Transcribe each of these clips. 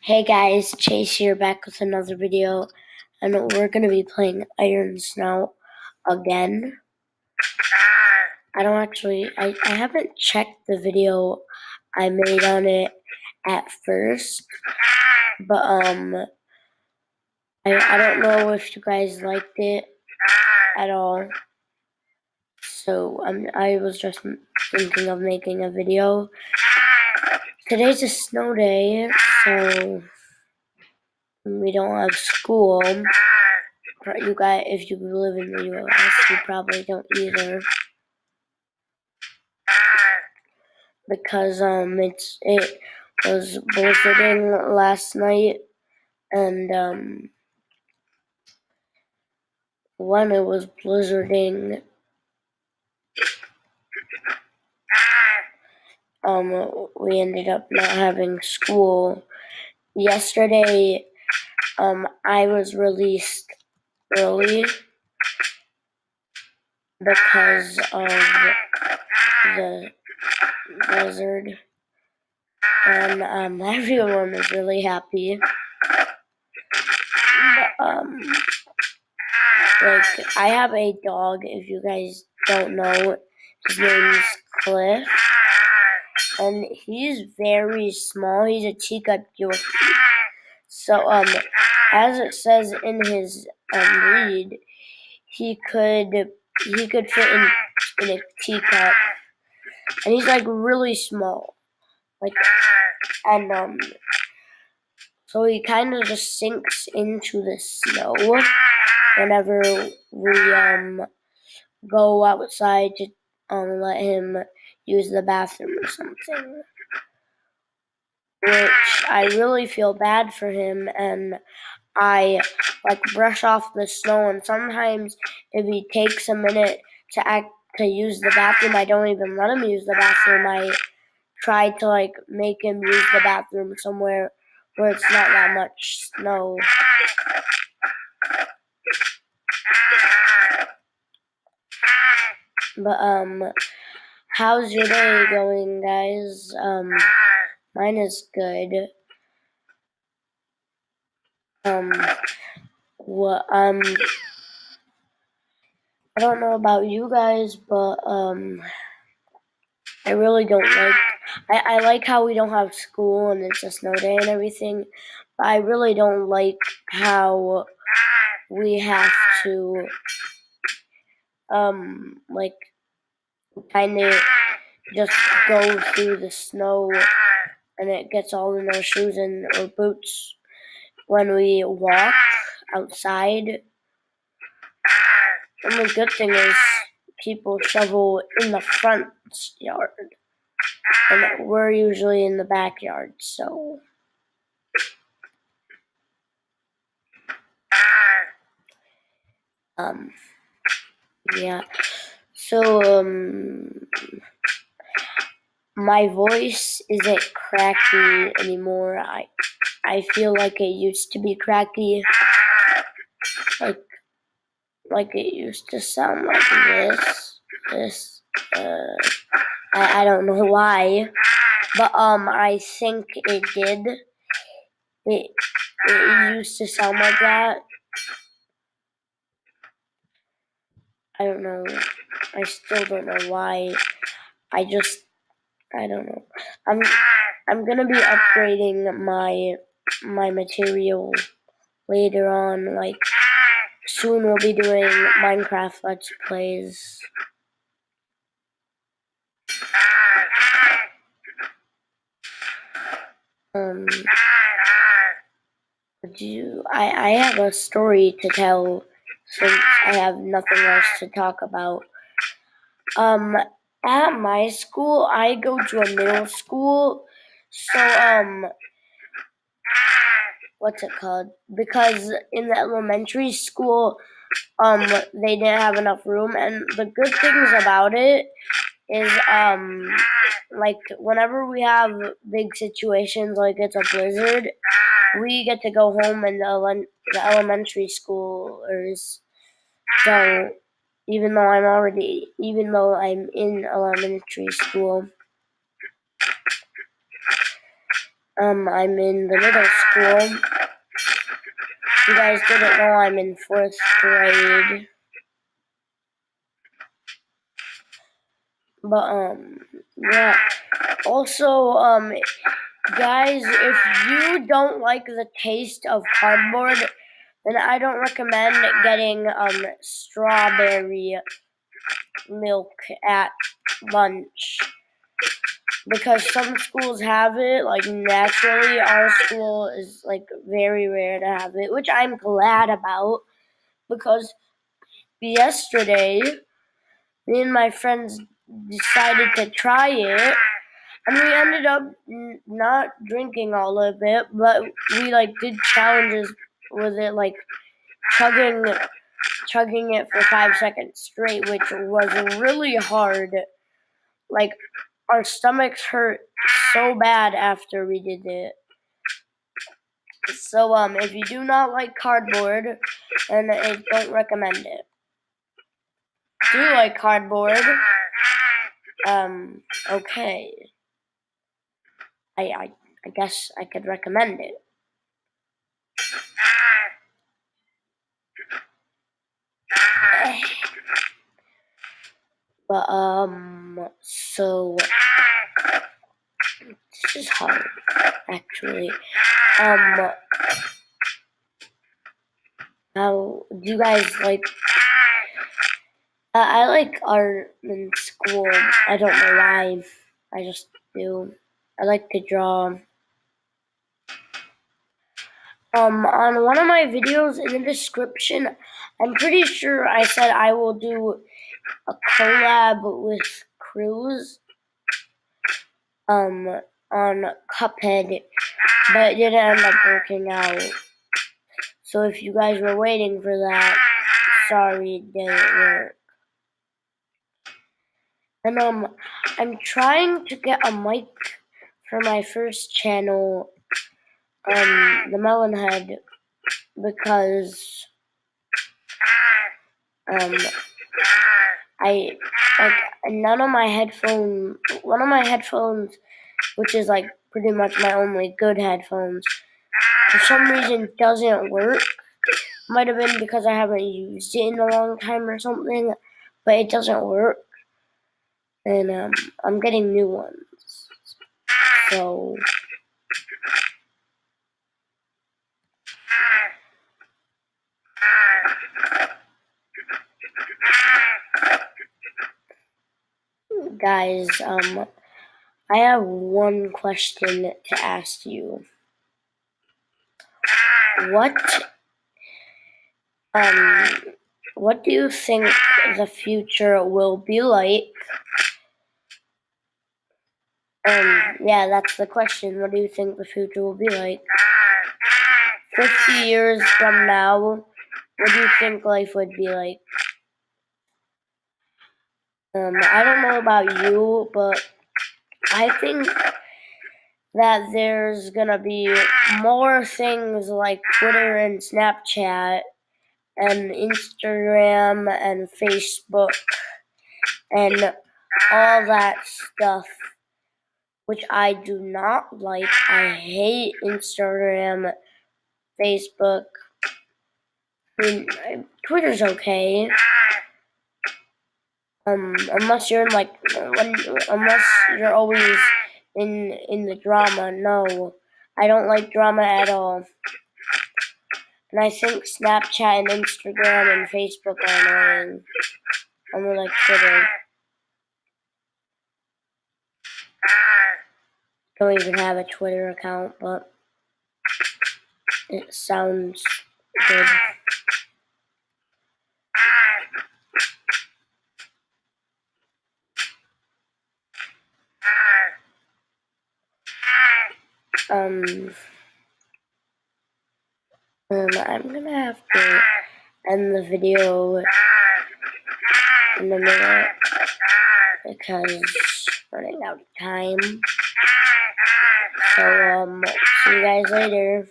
Hey guys, Chase here back with another video, and we're going to be playing Iron Snout again. I haven't checked the video I made on it at first, but I don't know if you guys liked it at all, so I was just thinking of making a video. Today's a snow day, so we don't have school. You guys, if you live in the U.S., you probably don't either, because it was blizzarding last night, and when it was blizzarding, we ended up not having school. Yesterday, I was released early because of the blizzard, and everyone was really happy. But, I have a dog, if you guys don't know. His name's Cliff, and he's very small. He's a Chica Yorkie. So, as it says in his breed, he could fit in a teacup, and he's like really small, and so he kind of just sinks into the snow whenever we go outside to let him use the bathroom or something. Which I really feel bad for him, and I brush off the snow, and sometimes if he takes a minute to use the bathroom, I don't even let him use the bathroom. I try to make him use the bathroom somewhere where it's not that much snow. But how's your day going, guys? Mine is good. I don't know about you guys, but I really don't like. I like how we don't have school and it's a snow day and everything, but I really don't like how we have to kind of just go through the snow, and it gets all in our shoes and our boots when we walk outside. And the good thing is people shovel in the front yard, and we're usually in the backyard, so yeah. So my voice isn't cracky anymore. I feel like it used to be cracky, like it used to sound like this. I don't know why, but I think it did. It used to sound like that. I don't know. I still don't know why. I don't know. I'm gonna be upgrading my material later on. Soon we'll be doing Minecraft Let's Plays. I have a story to tell since I have nothing else to talk about. At my school, I go to a middle school, so what's it called? Because in the elementary school, they didn't have enough room, and the good things about it is whenever we have big situations like it's a blizzard, we get to go home, and the elementary schoolers don't, even though I'm in elementary school. I'm in the middle school. If you guys didn't know, I'm in 4th grade. But, yeah. Also, guys, if you don't like the taste of cardboard, then I don't recommend getting, strawberry milk at lunch. Because some schools have it, like, naturally. Our school is, like, very rare to have it, which I'm glad about. Because yesterday, me and my friends decided to try it, and we ended up not drinking all of it, but we, like, did challenges with it, like, chugging it for 5 seconds straight, which was really hard. Like, our stomachs hurt so bad after we did it. So, if you do not like cardboard, then I don't recommend it. Do you like cardboard? Okay. I guess I could recommend it. But, so, this is hard, actually. How do you guys like? I like art in school. I don't know why. I just do. I like to draw. On one of my videos in the description, I'm pretty sure I said I will do a collab with Cruz. On Cuphead, but it didn't end up working out. So if you guys were waiting for that, sorry, it didn't work. And I'm trying to get a mic for my first channel, the Melon Head, because I like one of my headphones, which is like pretty much my only good headphones, for some reason doesn't work. Might have been because I haven't used it in a long time or something, but it doesn't work. And I'm getting new ones. So guys, I have one question to ask you. What do you think the future will be like? Yeah, that's the question. What do you think the future will be like? 50 years from now, what do you think life would be like? I don't know about you, but I think that there's gonna be more things like Twitter and Snapchat and Instagram and Facebook and all that stuff, which I do not like. I hate Instagram, Facebook. Twitter's okay. Unless you're unless you're always in the drama. No, I don't like drama at all. And I think Snapchat and Instagram and Facebook are annoying. I don't like Twitter. Don't even have a Twitter account, but it sounds good. I'm gonna have to end the video in a minute because running out of time. So, see you guys later.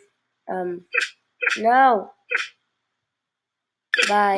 No. Bye.